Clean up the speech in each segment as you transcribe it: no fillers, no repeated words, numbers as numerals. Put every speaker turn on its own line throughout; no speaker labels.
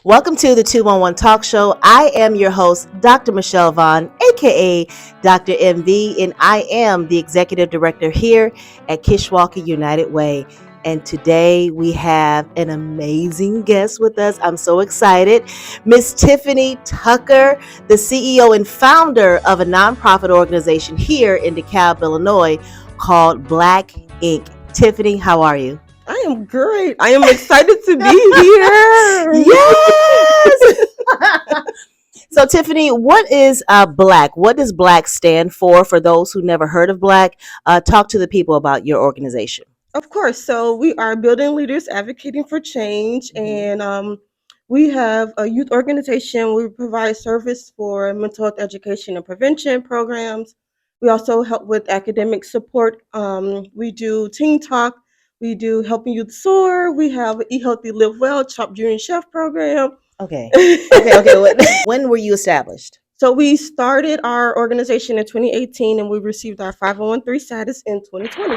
Welcome to the 211 Talk Show. I am your host, Dr. Michelle Vaughn, aka Dr. MV, and I am the Executive Director here at Kishwaukee United Way. And today we have an amazing guest with us. I'm so excited. Miss Tiffany Tucker, the CEO and founder of a nonprofit organization here in DeKalb, Illinois called BLAC Inc. Tiffany, how are you?
I am great. I am excited to be here.
Yes. So, Tiffany, what is BLAC? What does BLAC stand for? For those who never heard of BLAC, talk to the people about your organization.
Of course. So we are building leaders advocating for change, and we have a youth organization. We provide service for mental health education and prevention programs. We also help with academic support. We do Teen Talk. We do Helping Youth Soar. We have Eat Healthy, Live Well, Chop Junior Chef program.
Okay. When were you established?
So we started our organization in 2018, and we received our 501(c)(3) status in 2020.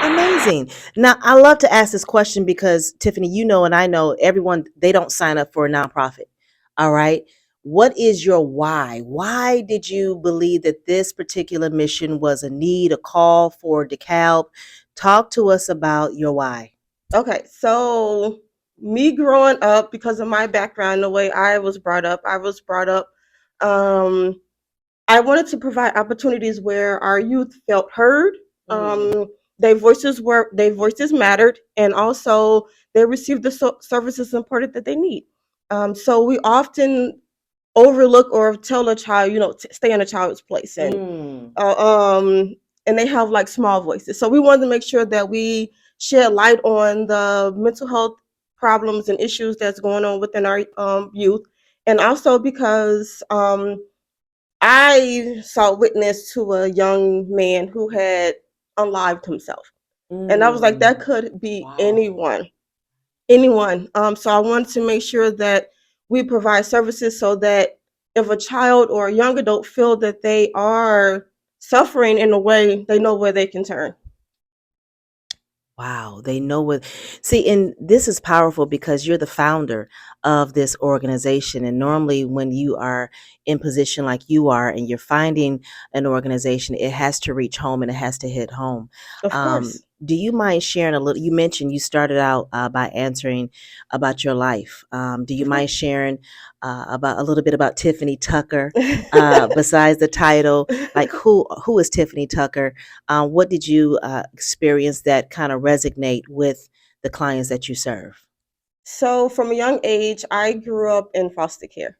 Amazing. Now, I love to ask this question because, Tiffany, you know, and I know everyone, they don't sign up for a nonprofit. All right. What is your why? Why did you believe that this particular mission was a need, a call for DeKalb? Talk to us about your why.
Okay, so me growing up, because of my background, the way I was brought up, um, I wanted to provide opportunities where our youth felt heard. Their voices mattered, and also they received the services supported that they need. So we often overlook or tell a child, stay in a child's place, and they have like small voices. So we wanted to make sure that we shed light on the mental health problems and issues that's going on within our youth, and also because I saw witness to a young man who had unlived himself, and I was like, that could be anyone. So I wanted to make sure that we provide services so that if a child or a young adult feel that they are suffering in a way, they know where they can turn.
Wow, they know what. See, and this is powerful because you're the founder of this organization. And normally, when you are in position like you are and you're finding an organization, it has to reach home and it has to hit home.
Of course.
Do you mind sharing a little? You mentioned you started out by answering about your life. Do you mind sharing about a little bit about Tiffany Tucker besides the title? Like who is Tiffany Tucker? What did you experience that kind of resonate with the clients that you serve?
So from a young age, I grew up in foster care.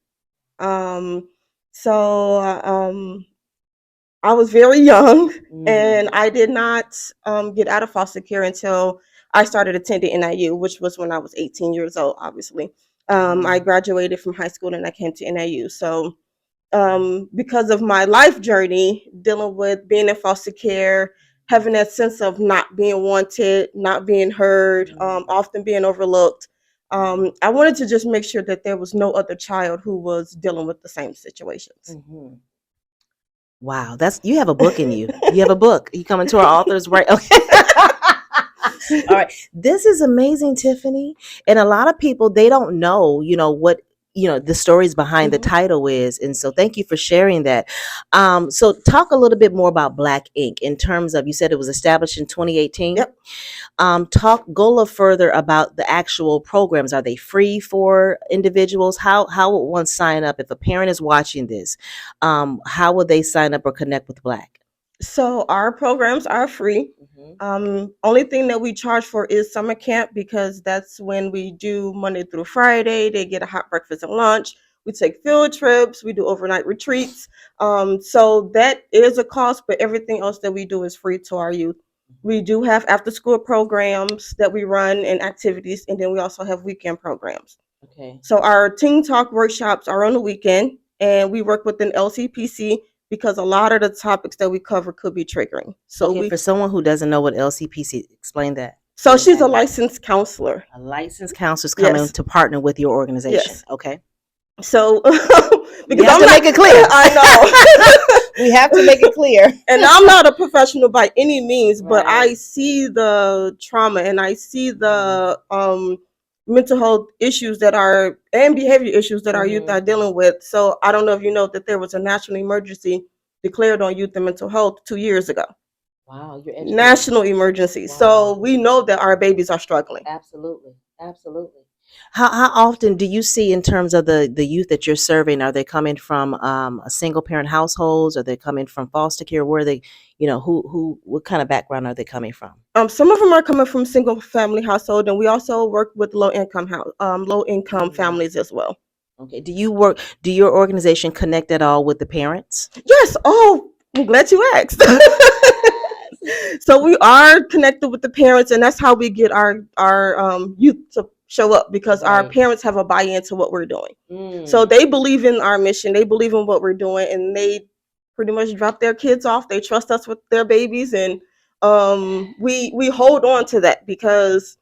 Um, so I was very young, and I did not get out of foster care until I started attending NIU, which was when I was 18 years old, obviously. I graduated from high school and I came to NIU. So because of my life journey, dealing with being in foster care, having that sense of not being wanted, not being heard, often being overlooked, I wanted to just make sure that there was no other child who was dealing with the same situations.
Wow, you have a book in you. You have a book. You come into our authors, right? Okay. All right. This is amazing, Tiffany. And a lot of people, they don't know, what, the stories behind the title is. And so thank you for sharing that. So talk a little bit more about BLAC Inc. in terms of, you said it was established in 2018.
Yep.
Go a little further about the actual programs. Are they free for individuals? How would one sign up if a parent is watching this? How would they sign up or connect with BLAC?
So our programs are free. Only thing that we charge for is summer camp, because that's when we do Monday through Friday. They get a hot breakfast and lunch. We take field trips. We do overnight retreats. So that is a cost, but everything else that we do is free to our youth. We do have after school programs that we run and activities, and then we also have weekend programs.
Okay.
So our Teen Talk workshops are on the weekend, and we work with an LCPC because a lot of the topics that we cover could be triggering. So
for someone who doesn't know what LCPC, explain that.
So she's a licensed counselor.
A licensed counselor is coming to partner with your organization.
Yes.
Okay.
So
because I'm make it clear.
I know.
We have to make it clear.
And I'm not a professional by any means, but I see the trauma and I see the mental health issues and behavior issues that our youth are dealing with. So I don't know if you know that there was a national emergency declared on youth and mental health 2 years ago.
Wow, you're educated.
National emergency.
Wow.
So we know that our babies are struggling.
Absolutely. Absolutely. How often do you see, in terms of the youth that you're serving, are they coming from a single parent households? Are they coming from foster care? Where are they, what kind of background are they coming from?
Some of them are coming from single family household, and we also work with low income families as well.
Okay. Do your organization connect at all with the parents?
Yes. Oh, I'm glad you asked. So we are connected with the parents, and that's how we get our youth to show up, because our parents have a buy-in to what we're doing. So they believe in our mission, they believe in what we're doing, and they pretty much drop their kids off. They trust us with their babies, and we hold on to that, because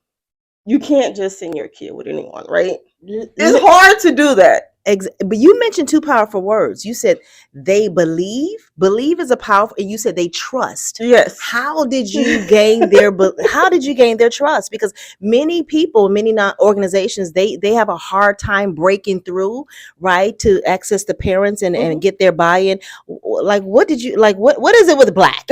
you can't just send your kid with anyone, right? It's hard to do that.
But you mentioned two powerful words. You said they believe. Believe is a powerful, and you said they trust.
Yes.
How did you gain their trust? Because many people, many organizations, they have a hard time breaking through, right, to access the parents and get their buy-in. Like, what is it with BLAC?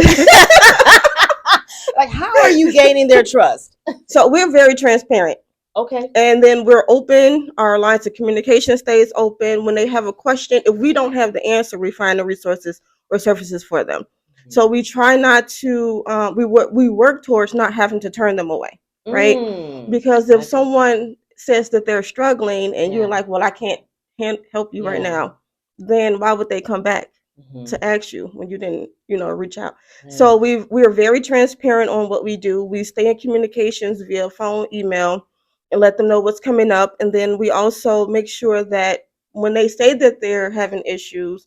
Like, how are you gaining their trust?
So we're very transparent.
Okay.
And then we're open. Our lines of communication stays open. When they have a question, if we don't have the answer, we find the resources or services for them. Mm-hmm. So we try not to. We work towards not having to turn them away, right? Because if someone says that they're struggling and you're like, "Well, I can't help you right now," then why would they come back to ask you when you didn't, reach out? So we're very transparent on what we do. We stay in communications via phone, email, and let them know what's coming up. And then we also make sure that when they say that they're having issues,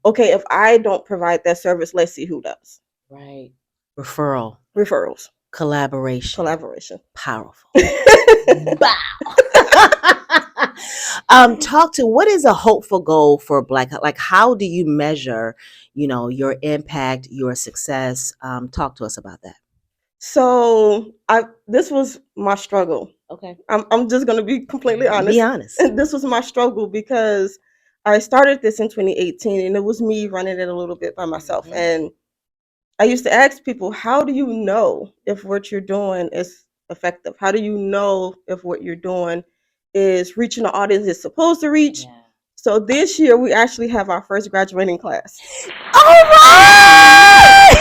okay, if I don't provide that service, let's see who does.
Right. Referrals. Collaboration. Powerful. Wow. Talk to, what is a hopeful goal for BLAC? Like, how do you measure, your impact, your success? Talk to us about that.
So this was my struggle.
Okay.
I'm just going to be completely honest.
Be honest.
This was my struggle, because I started this in 2018, and it was me running it a little bit by myself. And I used to ask people, how do you know if what you're doing is effective? How do you know if what you're doing is reaching the audience it's supposed to reach? Yeah. So this year we actually have our first graduating class.
All right!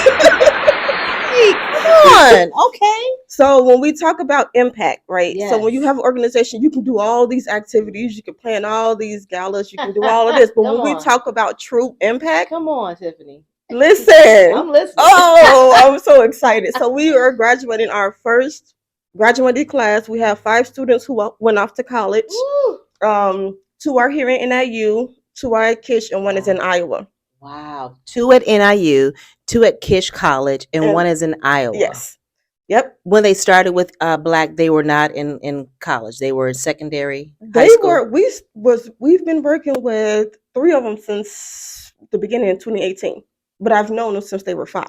Come on. Okay.
So when we talk about impact, right? Yes. So when you have an organization, you can do all these activities, you can plan all these galas, you can do all of this. But when we talk about true impact,
come on, Tiffany.
Listen.
I'm listening.
Oh, I'm so excited. So we are graduating our first graduating class. We have 5 students who went off to college. 2 are here in NIU, 2 are at Kish, and 1 is in Iowa.
Wow. 2 at NIU, 2 at Kish College, and 1 is in Iowa.
Yes. Yep.
When they started with BLAC, they were not in college. They were in secondary, high school.
We've been working with 3 of them since the beginning of 2018. But I've known them since they were 5.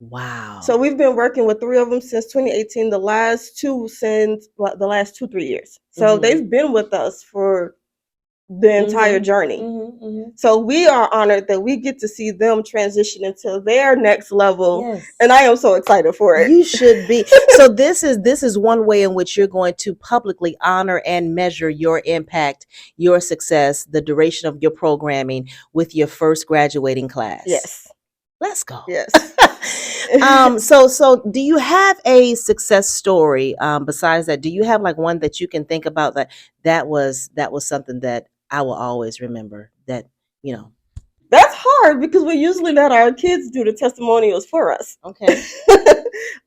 Wow.
So we've been working with 3 of them since 2018, the last 2 since the last 2-3 years. So they've been with us for the entire journey. So we are honored that we get to see them transition into their next level. Yes. And I am so excited for it.
You should be. So this is one way in which you're going to publicly honor and measure your impact, your success, the duration of your programming with your first graduating class.
Yes.
Let's go.
Yes.
So do you have a success story besides that? Do you have like one that you can think about that was something that I will always remember, that,
That's hard, because we usually let our kids do the testimonials for us.
Okay.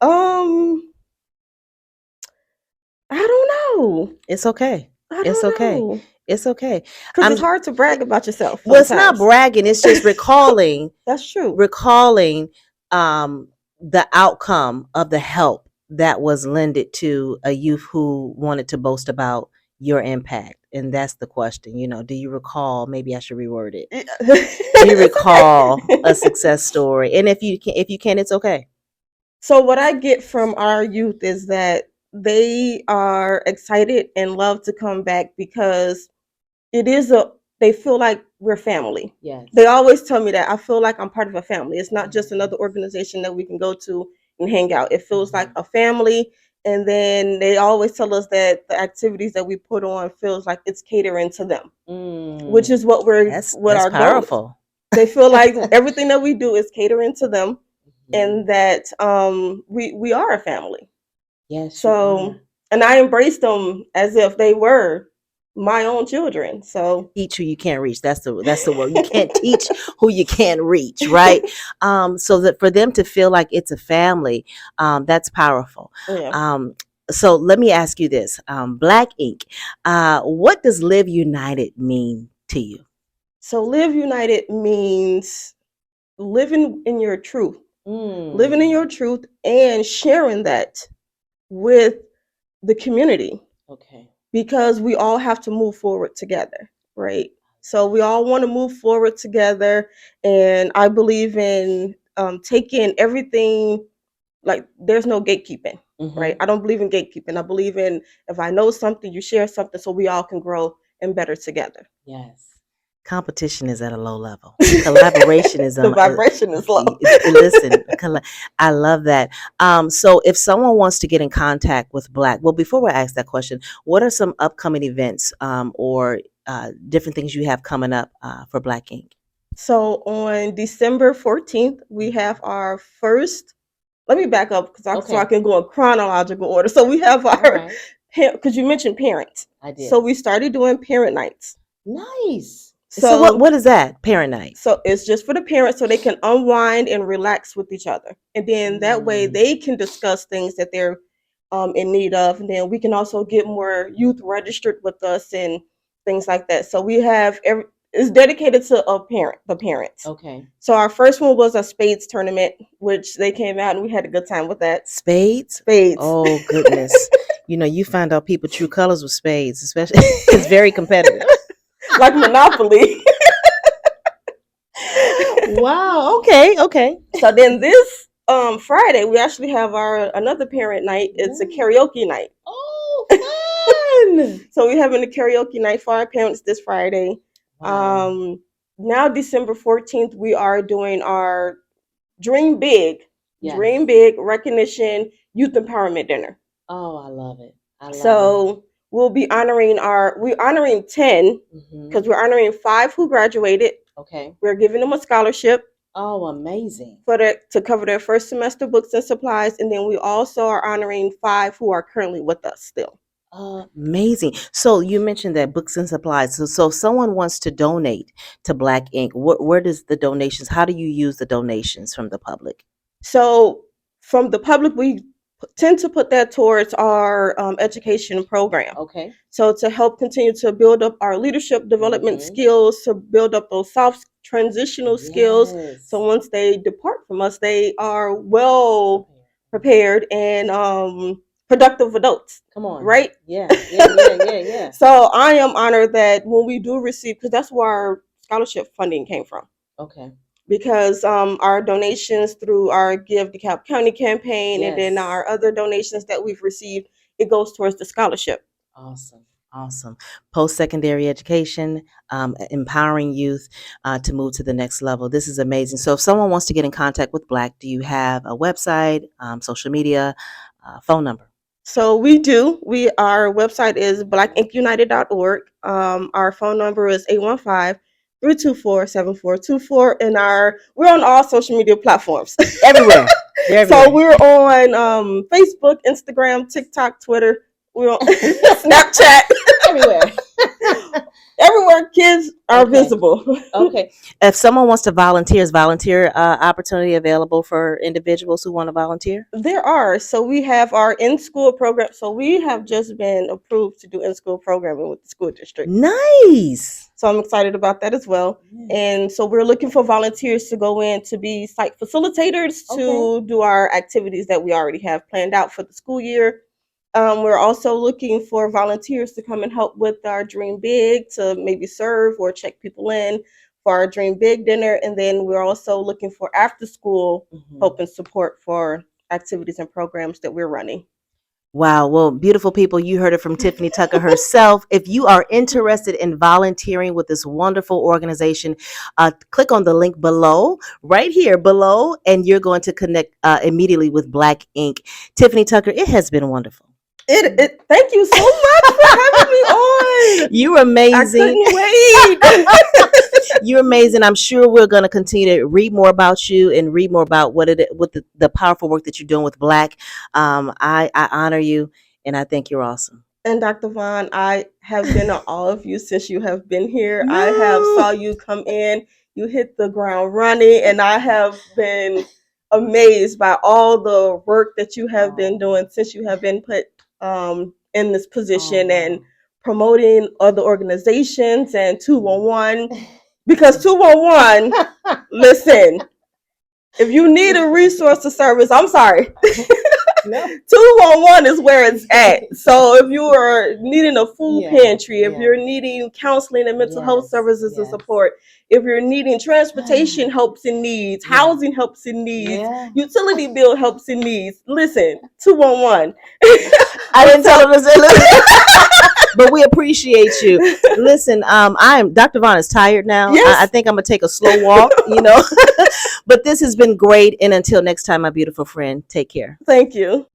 I don't know.
It's okay. It's okay. It's okay.
Because it's hard to brag about yourself.
Well, it's not bragging. It's just recalling.
That's true.
Recalling the outcome of the help that was lended to a youth who wanted to boast about your impact. And that's the question. Do you recall? Maybe I should reword it. Do you recall a success story? And if you can, it's okay.
So what I get from our youth is that they are excited and love to come back because they feel like we're family.
Yes.
They always tell me that I feel like I'm part of a family. It's not just another organization that we can go to and hang out. It feels like a family. And then they always tell us that the activities that we put on feels like it's catering to them, which is what
That's
our
powerful.
goal is. They feel like everything that we do is catering to them, and that we are a family.
Yes.
So, and I embrace them as if they were my own children. So
teach who you can't reach. That's the word. You can't teach who you can't reach, right? So that for them to feel like it's a family, that's powerful.
yeah.
So let me ask you this: BLAC Ink. What does Live United mean to you?
So live united means living in your truth, living in your truth, and sharing that with the community.
Okay.
Because we all have to move forward together, right? So we all want to move forward together, and I believe in taking everything, like there's no gatekeeping, right? I don't believe in gatekeeping. I believe in, if I know something, you share something so we all can grow and better together.
Yes. Competition is at a low level. Collaboration is
The
on
vibration is low.
listen, I love that. So if someone wants to get in contact with BLAC, well, before I ask that question, what are some upcoming events or different things you have coming up for BLAC Ink?
So on December 14th, we have our first. Let me back up so I can go in chronological order. So we have our, because you mentioned parents.
I did.
So we started doing parent nights.
Nice. So what is that, parent night?
So it's just for the parents so they can unwind and relax with each other. And then that way they can discuss things that they're in need of. And then we can also get more youth registered with us and things like that. So we have it's dedicated to the parents.
Okay.
So our first one was a spades tournament, which they came out and we had a good time with that.
Spades? Oh goodness. You find out people true colors with spades, especially it's very competitive.
Like Monopoly.
Wow. Okay.
So then this Friday we actually have our another parent night. It's a karaoke night.
Oh, fun!
So we're having a karaoke night for our parents this Friday. Wow. Now December 14th we are doing our Dream Big. Yes. Dream Big Recognition Youth Empowerment Dinner.
Oh, I love it.
So we'll be honoring 10 because we're honoring 5 who graduated.
Okay.
We're giving them a scholarship.
Oh, amazing.
To cover their first semester books and supplies. And then we also are honoring 5 who are currently with us still.
Amazing. So you mentioned that books and supplies. So if someone wants to donate to BLAC Ink, where does the donations, how do you use the donations from the public?
So from the public, we tend to put that towards our education program.
Okay.
So to help continue to build up our leadership development skills, to build up those soft transitional skills. So once they depart from us, they are well prepared and productive adults.
Come on.
Right?
Yeah.
So I am honored that when we do receive, because that's where our scholarship funding came from.
Okay.
Because our donations through our Give DeKalb County campaign, and then our other donations that we've received, it goes towards the scholarship.
Awesome. Post-secondary education, empowering youth to move to the next level. This is amazing. So if someone wants to get in contact with BLAC, do you have a website, social media, phone number?
So we do. Our website is blackinkunited.org. Our phone number is 815-324-7424, and we're on all social media platforms.
Everywhere.
So we're on Facebook, Instagram, TikTok, Twitter. We're on Snapchat. Everywhere. Everywhere kids are visible.
Okay. If someone wants to volunteer, is volunteer opportunity available for individuals who want to volunteer?
There are. So we have our in-school program. So we have just been approved to do in-school programming with the school district.
Nice.
So I'm excited about that as well. And so we're looking for volunteers to go in to be site facilitators to do our activities that we already have planned out for the school year. We're also looking for volunteers to come and help with our Dream Big, to maybe serve or check people in for our Dream Big dinner. And then we're also looking for after school help and support for activities and programs that we're running.
Wow. Well, beautiful people, you heard it from Tiffany Tucker herself. If you are interested in volunteering with this wonderful organization, click on the link below, right here below, and you're going to connect immediately with BLAC Inc. Tiffany Tucker, it has been wonderful.
Thank you so much for having me on.
You're amazing.
I couldn't wait.
You're amazing. I'm sure we're going to continue to read more about you and read more about what the powerful work that you're doing with BLAC. I honor you, and I think you're awesome.
And Dr. Vaughn, I have been on all of you since you have been here. No. I have saw you come in, you hit the ground running, and I have been amazed by all the work that you have been doing since you have been put in this position and promoting other organizations and 211. Because 211, listen, if you need a resource to service, I'm sorry. No. 211 is where it's at. So if you are needing a food pantry, if you're needing counseling and mental health services and support, if you're needing transportation helps and needs, housing helps and needs, utility bill helps and needs, listen, 211.
I didn't tell him to say listen. But we appreciate you. Listen, I'm Dr. Vaughn is tired now. Yes. I think I'm gonna take a slow walk, But this has been great. And until next time, my beautiful friend, take care.
Thank you.